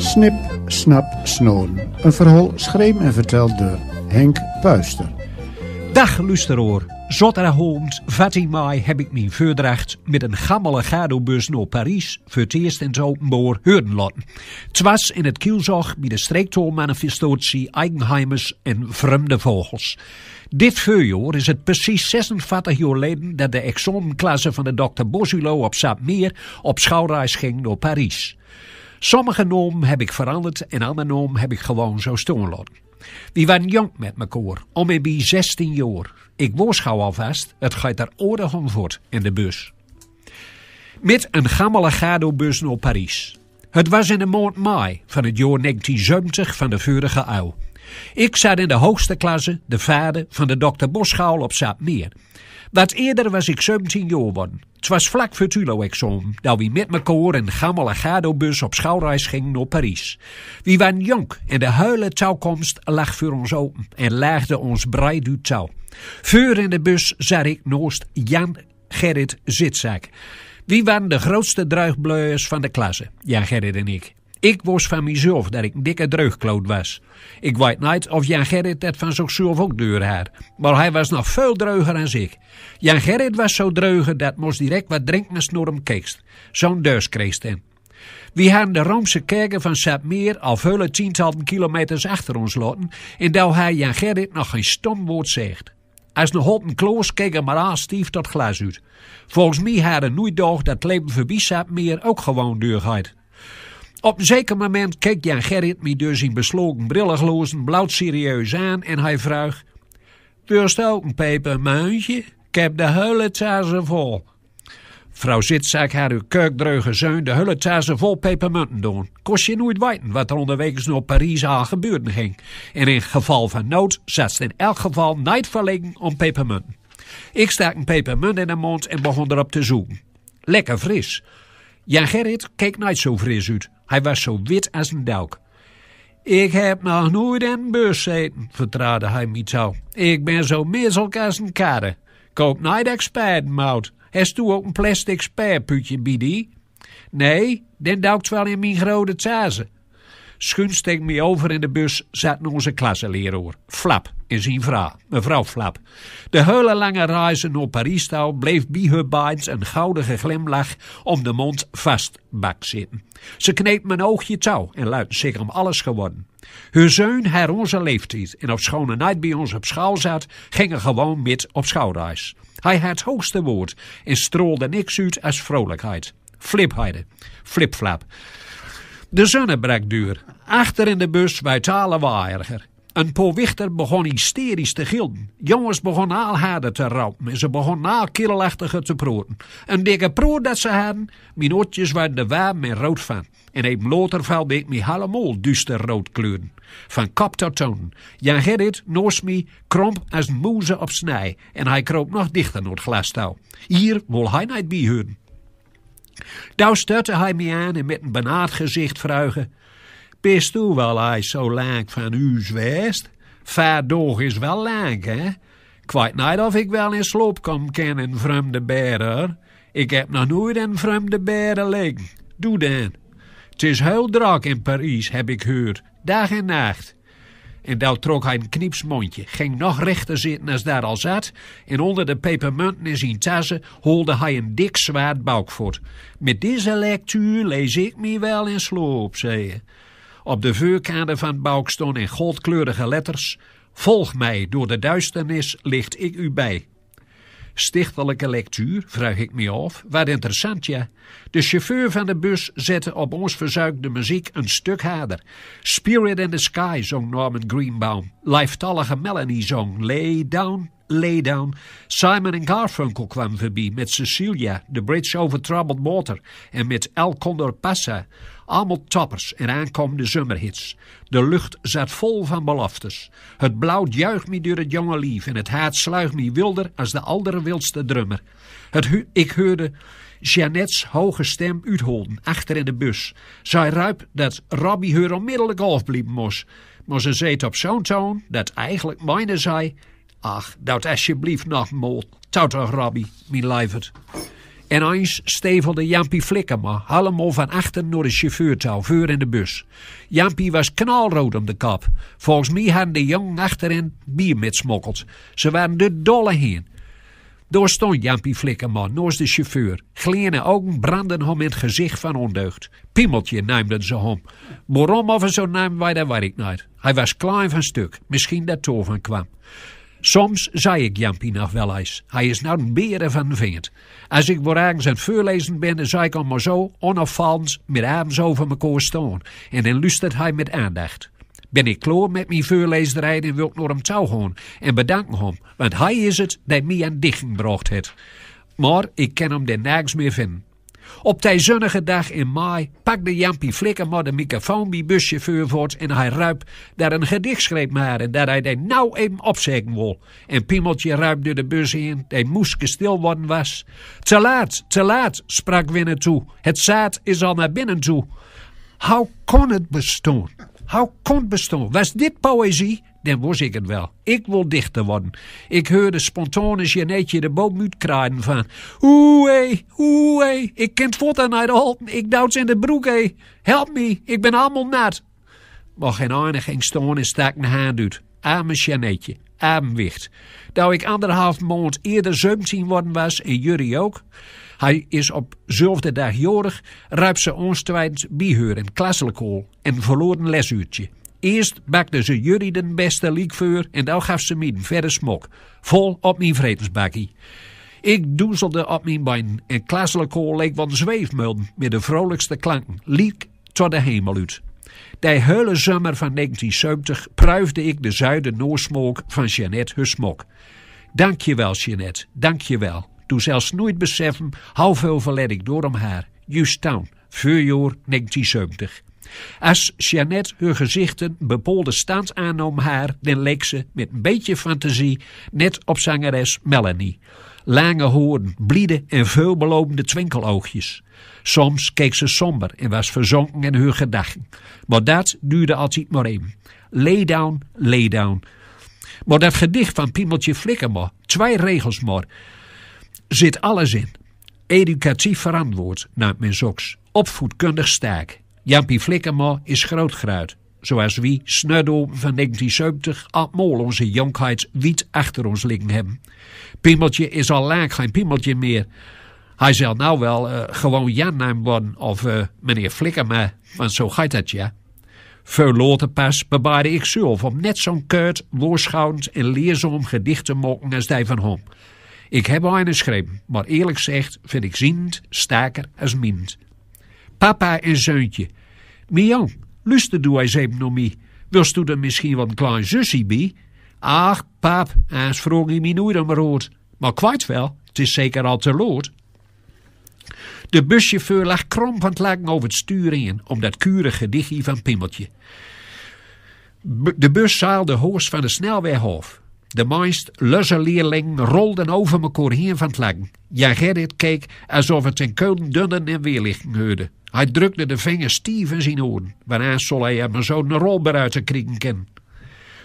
Snip, Snap, Snoden. Een verhaal schreven en verteld door Henk Puister. Dag luisteraar. Zotterdagochtend 14 mei heb ik mijn voordracht met een gammele gadobus naar Parijs voor het eerst in het openbaar horen laten. Het was in het Kielzog bij de streektolmanifestatie Eigenheimers en Vreemde Vogels. Dit voorjaar is het precies 46 jaar geleden dat de examenklasse van de Dr. Bosulo op Sapmeer op schouwreis ging naar Parijs. Sommige namen heb ik veranderd en andere namen heb ik gewoon zo staan laten. We waren jong met elkaar, om en bij 16 jaar. Ik waarschuw alvast, het gaat er oorlog om voort in de bus. Met een gammele gadobus naar Parijs. Het was in de maand mei van het jaar 1970 van de vorige eeuw. Ik zat in de hoogste klasse, de vader van de Dr. Bosschool op Sapmeer. Wat eerder was ik 17 jaar geworden. Het was vlak voor het ULO-examen dat we met elkaar in een gammele gadobus op schouwreis gingen naar Parijs. We waren jong en de huile touwkomst lag voor ons open en laagde ons breid uit touw. Voor in de bus zat ik naast Jan Gerrit Zitzak. We waren de grootste druigbluiers van de klasse, Jan Gerrit en ik. Ik was van mezelf dat ik een dikke dreugkloot was. Ik weet niet of Jan Gerrit dat van zichzelf ook deur had. Maar hij was nog veel dreuger dan ik. Jan Gerrit was zo dreuger dat moest direct wat drinken als naar hem keekst. Zo'n deus kreeg hem. We hadden de Roomse kerken van Sapmeer al vele tientallen kilometers achter ons laten. En daar hij Jan Gerrit nog geen stom woord zegt. Als een hot en kloos keek er maar aan stief tot glas uit. Volgens mij hadden nooit dag dat leven voorbij Sapmeer ook gewoon deurgaat. Op een zeker moment keek Jan Gerrit me dus in besloten brillenglozen blauw serieus aan en hij vroeg: "Durst ook een pepermuntje? Ik heb de hele tassen vol." Vrouw Zitzak had uw kurkdreuge zoon de hele tassen vol pepermunten doen. Kost je nooit weten wat er onderwegs naar Parijs aan gebeuren ging. En in geval van nood zat ze in elk geval niet verlegen om pepermunten. Ik stak een pepermunt in de mond en begon erop te zoeken. Lekker fris. Jan Gerrit keek niet zo fris uit. Hij was zo wit als een duik. "Ik heb nog nooit in een bus gezeten," vertraadde hij me zo. "Ik ben zo misselijk als een karre. Koop niet expertmout. Heeft u ook een plastic spaarputje bij die?" "Nee, den duikt wel in mijn grote tazen." Schuin steek me over in de bus zat onze klasseleraar, Flap, en zijn vrouw, mevrouw Flap. De hele lange reizen naar Parijs touw bleef bij haar beiden een goudige glimlach om de mond vastbak zitten. Ze kneep mijn oogje touw en luidde zich om alles geworden. Haar zoon had onze leeftijd en op schone niet bij ons op school zat, ging er gewoon met op schouwreis. Hij had het hoogste woord en strolde niks uit als vrolijkheid. Flipheide, flipflap. De zonne brak duur. Achter in de bus buitale waaieriger. Een poorwichter begon hysterisch te gilden. Jongens begonnen al harder te raupen en ze begonnen al killerachtiger te proten. Een dikke proot dat ze hadden, mijn oortjes waren de warm en rood van. En even later valde ik me helemaal duister rood kleuren. Van kop tot toon. Jan Gerrit naast me kromp als een moeze op snij en hij kroop nog dichter naar het glastouw. Hier wil hij niet bij horen. Daar stutte hij me aan en met een benaard gezicht vragen: "Bist u wel eens zo lang van huis geweest? Vaardoog is wel lang, hè? Ik weet niet of ik wel in sloop kom kennen, vreemde beren. Ik heb nog nooit een vreemde beren liggen. Doe dan. Het is heel druk in Parijs, heb ik gehoord. Dag en nacht." En daar trok hij een knipsmondje, ging nog rechter zitten als daar al zat, en onder de pepermunten in zijn tassen holde hij een dik zwaard buikvoort. "Met deze lectuur lees ik me wel in sloop," zei hij. Op de voorkade van het buik stonden in goldkleurige letters: "Volg mij, door de duisternis licht ik u bij." Stichtelijke lectuur, vraag ik me af. Wat interessant, ja. De chauffeur van de bus zette op ons verzuik de muziek een stuk harder. Spirit in the Sky zong Norman Greenbaum. Lieftallige Melanie zong Lay Down, Lay Down. Simon & Garfunkel kwam voorbij met Cecilia, The Bridge Over Troubled Water en met El Condor Pasa. Allemaal toppers en aankomende zomerhits. De lucht zat vol van beloftes. Het blauw juicht me door het jonge lief en het hart sluigt me wilder als de allerwildste drummer. Ik hoorde Jeannette's hoge stem uitholden achter in de bus. Zij ruip dat Robbie haar onmiddellijk afblieben moest. Maar ze zei het op zo'n toon dat eigenlijk mijne zei: "Ach, dat alsjeblieft nog mal. Touw toch, Robbie, mijn lieverd." En eens stevelde Jampie Flikkema helemaal van achter naar de chauffeurtouw voor in de bus. Jampie was knalrood om de kop. Volgens mij hadden de jongen achterin bier mitsmokkeld. Ze waren de dolle heen. Daar stond Jampie Flikkema naast de chauffeur. Kleine ogen brandden hem in het gezicht van ondeugd. Piemeltje naamden ze hem. Waarom of zo namen wij, dat weet ik niet. Hij was klein van stuk. Misschien dat er van kwam. Soms zei ik Jampie nog wel eens. Hij is nou een beren van een vingerd. Als ik ergens aan het voorlezen ben, dan zei ik hem maar zo onafvallend met arms over mekaar staan. En dan luistert hij met aandacht. Ben ik klaar met mijn voorleesderij, dan wil ik naar hem toe gaan en bedanken hem. Want hij is het die mij aan dichting gebracht heeft. Maar ik kan hem er nergens meer vinden. Op die zonnige dag in mei pakte Jampie Flikkema de microfoon bij buschauffeur voort en hij ruipt daar een gedicht schreef maar en dat hij die nou even opzeggen wil. En Piemeltje ruipt door de bus in, die moest stil worden was. Te laat, sprak Winne toe. Het zaad is al naar binnen toe. Hoe kon het bestaan? Hoe kon het bestaan? Was dit poëzie? Dan was ik het wel. Ik wil dichter worden. Ik hoorde spontaan Jeanetje de boom uitkraaien van. Oeh, ik kan het voeten naar de holten. Ik duwt in de broek, hé. Help me, ik ben allemaal nat. Maar geen ene ging staan en stak een hand uit. Arme Jeanetje, armwicht. Dat ik 1,5 maand eerder 17 worden was en jullie ook. Hij is op 7e dag jorig, ruipt ze ons tweede bijheur en klasselkool en verloor een lesuurtje. Eerst bakte ze jullie de beste liekveur en dan gaf ze me een verre smok. Vol op mijn vretensbakkie. Ik doezelde op mijn been en klasselkool leek wat een zweefmulden met de vrolijkste klanken. Liek tot de hemel uit. Die hele zomer van 1970 pruifde ik de zuiden-noorsmook van Jeannette haar smok. Dankjewel, Jeannette, dankjewel. Toen zelfs nooit beseffen hoeveel verlet ik door om haar. Juist toen, voorjaar 1970. Als Jeannette haar gezichten bepaalde stand aannam haar, dan leek ze met een beetje fantasie net op zangeres Melanie. Lange hoorn, bliede en veelbelovende twinkeloogjes. Soms keek ze somber en was verzonken in haar gedachten. Maar dat duurde altijd maar even. Lay down, lay down. Maar dat gedicht van Piemeltje Flikkema, 2 regels maar, zit alles in. Educatief verantwoord, naemt men zoks. Opvoedkundig sterk. Jampie Flikkema is grootgruid. Zoals wie snuddopen van 1970 al onze jonkheid wiet achter ons liggen hebben. Piemeltje is al lang geen Piemeltje meer. Hij zal nou wel gewoon Jan naam worden of meneer Flikkema, want zo gaat dat ja. Veel later pas bebaarde ik zelf om net zo'n keurt, woorschouwend en leerzaam gedicht te maken als die van hem. Ik heb al een geschreven, maar eerlijk gezegd vind ik ziend sterker als mind. Papa en zeuntje. Mian, luister doe eens even naar mij. Wilst u er misschien wat een klein zusje bij? Ach, pap, eens vroeg je me nooit om rood. Maar kwijt wel, het is zeker al te laat. De buschauffeur lag krom van het laken over het stuur in, om dat kure gedichtje van Piemeltje. De bus zeilde hoogst van de snelweg af. De meest lusse leerlingen rolden over elkaar heen van het lachen. Jan Gerrit keek alsof het in Keulen dunnen en weerlichten hoorde. Hij drukte de vingers stief in zijn oren, waarna zal hij hem zo'n rolber uit te kriegen kennen.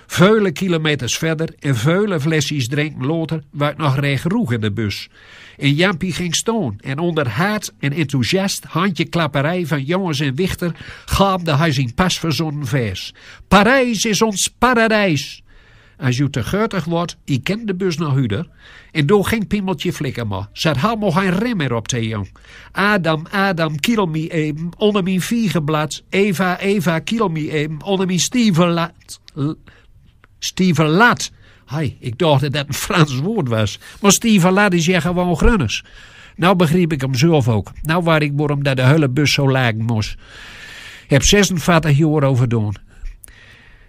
Vele kilometers verder en vele flesjes drinken later werd nog recht roeg in de bus. En Jampie ging staan en onder haat en enthousiast handjeklapperij van jongens en wichter gaapte hij zijn pas verzonnen vers. Parijs is ons paradijs. Als je te guttig wordt, je kent de bus nog huider. En door ging Piemeltje Flikkema. Zat helemaal geen rem meer op te jong. Adam, kill me even, onder mijn viegenblad. Eva, kill me even, onder mijn stieverlat. Hey, ik dacht dat dat een Frans woord was. Maar stieverlat is ja gewoon grunners. Nou begreep ik hem zelf ook. Nou waar ik waarom dat de hele bus zo lagen moest. Heb 46 jaar overdaan.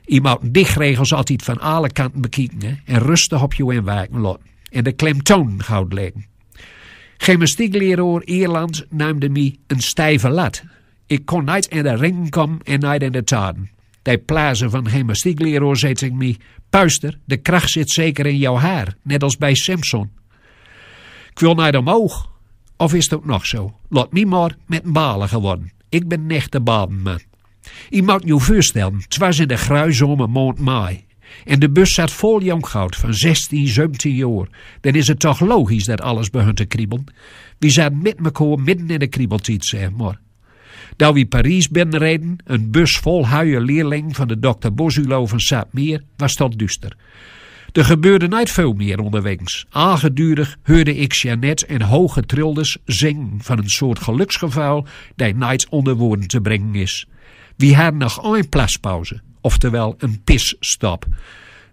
Je moet dichtregels altijd van alle kanten bekijken hè? En rustig op je inwerken laten. En de klemtoon goud leggen. Gymnastiekleraar Ierland noemde me een stijve lat. Ik kon niet in de ring komen en niet in de taden. Die plazen van gymnastiekleraar zei ik me, puister, de kracht zit zeker in jouw haar, net als bij Simpson. Ik wil naar omhoog. Of is het ook nog zo? Laat me maar met een balen geworden. Ik ben echt de badenman. Je moet je voorstellen, het was in de gruizame maand mei. En de bus zat vol jonkhout van 16, 17 jaar. Dan is het toch logisch dat alles begint te kriebelen. We zaten met elkaar midden in de kriebeltijd, zeg maar. Dat we Parijs binnenreden, een bus vol huie leerlingen van de dokter Bosulo van Saapmeer, was tot duister. Er gebeurde niet veel meer onderwegs. Aangedurig hoorde ik Jeannette en hoge trildes zingen van een soort geluksgeval dat niet onder woorden te brengen is. We hadden nog één plaspauze, oftewel een pisstop.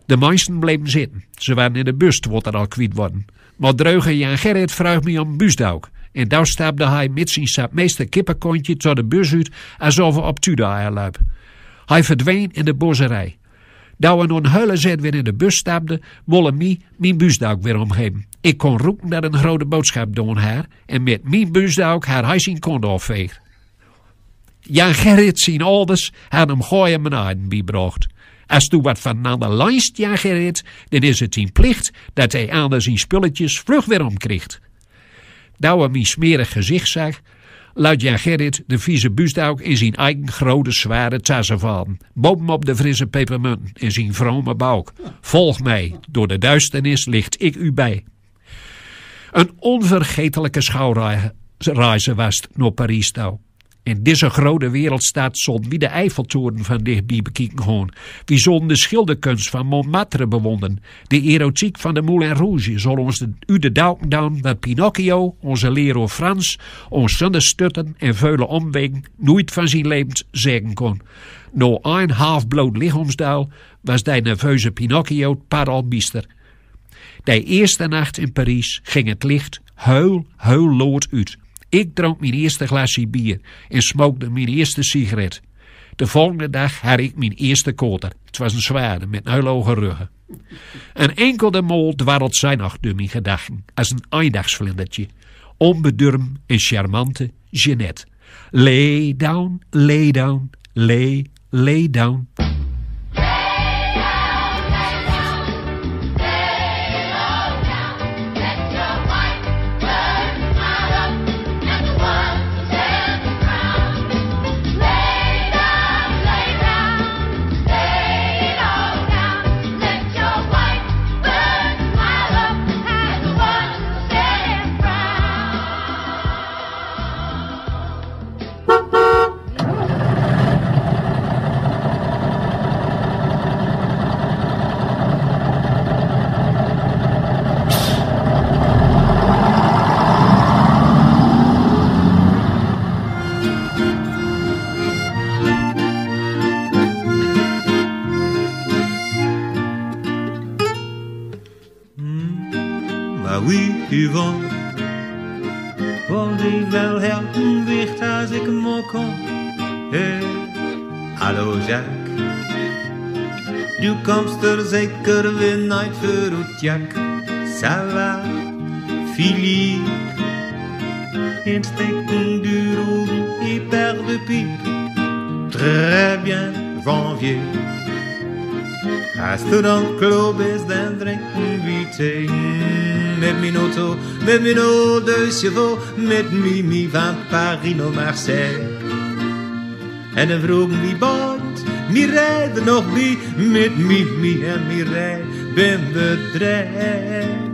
De meesten bleven zitten. Ze waren in de bus, wat er al kwijt worden. Maar dreuge Jan Gerrit vroeg me om busdouw. En daar stapte hij met zijn sapmeester kippenkontje tot de bus uit, alsof hij op Tuda liep. Hij verdween in de bosserij. Dat we een hele zet weer in de bus stapten, wilde mij mijn busdouw weer omgeven. Ik kon roepen dat een grote boodschap doen haar, en met mijn busdouw had hij zijn kont afveegd. Jan Gerrit zijn ouders had hem gooien beneden bijgebracht. Als toen wat van aan de lijst, Jan Gerrit, dan is het zijn plicht dat hij aan zijn spulletjes vlug weer omkrijgt. Dat we mijn smerig gezicht zag, luidt Jan Gerrit de vieze busdouw in zijn eigen grote zware tassen vallen. Bovenop de frisse pepermunten in zijn vrome buik. Volg mij, door de duisternis licht ik u bij. Een onvergetelijke schouwreize was het naar Parijs touw. In deze grote wereldstad zond wie de Eiffeltoren van dichtbij bekijken gewoon. Wie zullen de schilderkunst van Montmartre bewonderen. De erotiek van de Moulin Rouge zal ons de dauwen doen dat Pinocchio, onze leraar Frans, ons zonder stutten en veulen omwegen nooit van zijn leven zeggen kon. Na een halfbloot lichaamsdeel was die nerveuze Pinocchio paralbiester. Die eerste nacht in Parijs ging het licht heel lood uit. Ik dronk mijn eerste glasje bier en smokte mijn eerste sigaret. De volgende dag had ik mijn eerste koter. Het was een zware met een heel hoge ruggen. Een enkelde mol dwarrelt zij nog door mijn gedachten als een eindagsvlindertje. Onbedurm en charmante Jeannette. Lay down, lay down, lay down. Yvonne, want ik wel helpen wicht als ik maar kon. Hey, hallo Jacques, du komst er zeker weer nooit voor het jak. Ça va, Philippe, insteken du rouge et père de pipe. Très bien, Janvier. Als du dan club is, dan drinken we thee. Met mijn auto, met mijn eau de chevaux, met Mimi van Paris naar Marseille. En dan vroegen wie boot, wie rijden nog bij, met Mimi en Mireille, ben bedreigd.